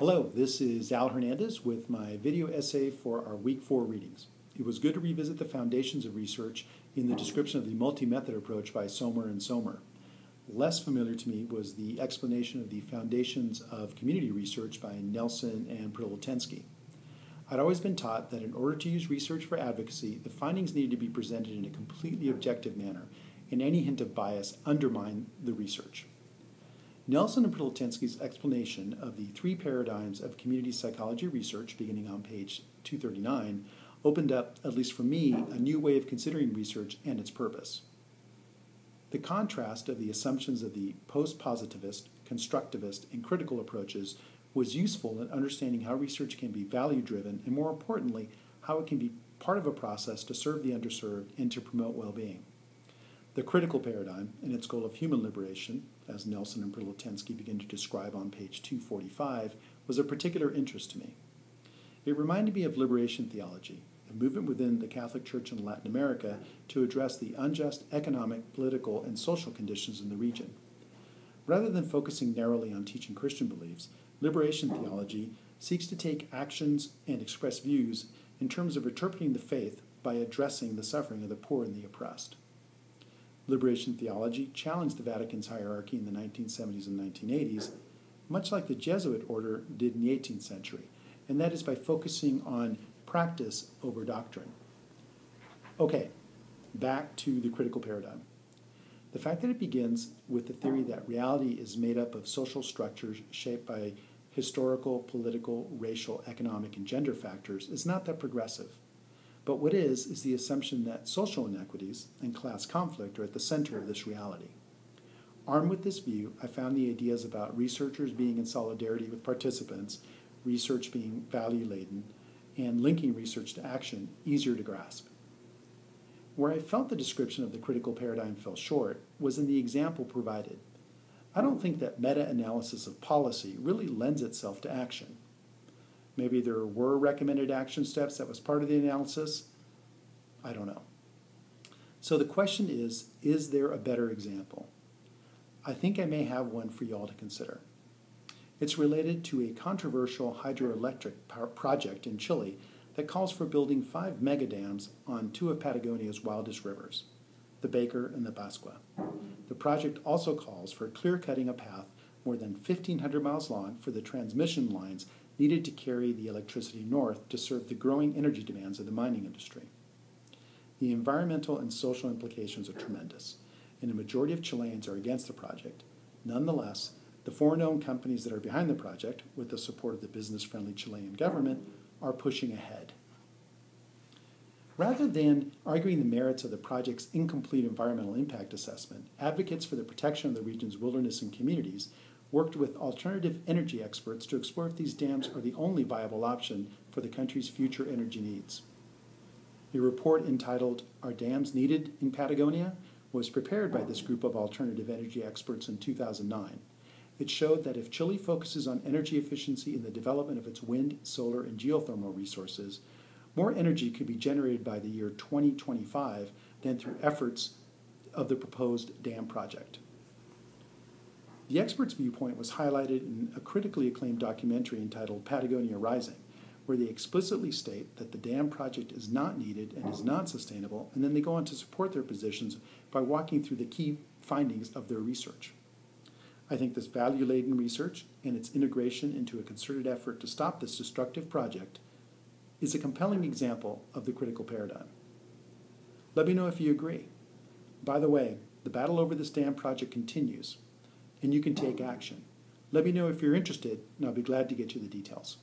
Hello, this is Al Hernandez with my video essay for our Week 4 readings. It was good to revisit the foundations of research in the description of the multi-method approach by Sommer and Sommer. Less familiar to me was the explanation of the foundations of community research by Nelson and Protensky. I'd always been taught that in order to use research for advocacy, the findings needed to be presented in a completely objective manner, and any hint of bias undermined the research. Nelson and Protensky's explanation of the three paradigms of community psychology research, beginning on page 239, opened up, at least for me, a new way of considering research and its purpose. The contrast of the assumptions of the post-positivist, constructivist, and critical approaches was useful in understanding how research can be value-driven and, more importantly, how it can be part of a process to serve the underserved and to promote well-being. The critical paradigm and its goal of human liberation, as Nelson and Protensky begin to describe on page 245, was of particular interest to me. It reminded me of liberation theology, a movement within the Catholic Church in Latin America to address the unjust economic, political, and social conditions in the region. Rather than focusing narrowly on teaching Christian beliefs, liberation theology seeks to take actions and express views in terms of interpreting the faith by addressing the suffering of the poor and the oppressed. Liberation theology challenged the Vatican's hierarchy in the 1970s and 1980s, much like the Jesuit order did in the 18th century, and that is by focusing on practice over doctrine. Okay, back to the critical paradigm. The fact that it begins with the theory that reality is made up of social structures shaped by historical, political, racial, economic, and gender factors is not that progressive. But what is the assumption that social inequities and class conflict are at the center of this reality. Armed with this view, I found the ideas about researchers being in solidarity with participants, research being value-laden, and linking research to action easier to grasp. Where I felt the description of the critical paradigm fell short was in the example provided. I don't think that meta-analysis of policy really lends itself to action. Maybe there were recommended action steps that was part of the analysis. I don't know. So the question is there a better example? I think I may have one for you all to consider. It's related to a controversial hydroelectric project in Chile that calls for building 5 megadams on 2 of Patagonia's wildest rivers, the Baker and the Pascua. The project also calls for clear-cutting a path more than 1,500 miles long for the transmission lines needed to carry the electricity north to serve the growing energy demands of the mining industry. The environmental and social implications are tremendous, and a majority of Chileans are against the project. Nonetheless, the foreign-owned companies that are behind the project, with the support of the business-friendly Chilean government, are pushing ahead. Rather than arguing the merits of the project's incomplete environmental impact assessment, advocates for the protection of the region's wilderness and communities worked with alternative energy experts to explore if these dams are the only viable option for the country's future energy needs. A report entitled, "Are Dams Needed in Patagonia?" was prepared by this group of alternative energy experts in 2009. It showed that if Chile focuses on energy efficiency in the development of its wind, solar, and geothermal resources, more energy could be generated by the year 2025 than through efforts of the proposed dam project. The experts' viewpoint was highlighted in a critically acclaimed documentary entitled Patagonia Rising, where they explicitly state that the dam project is not needed and is not sustainable, and then they go on to support their positions by walking through the key findings of their research. I think this value-laden research and its integration into a concerted effort to stop this destructive project is a compelling example of the critical paradigm. Let me know if you agree. By the way, the battle over this dam project continues, and you can take action. Let me know if you're interested, and I'll be glad to get you the details.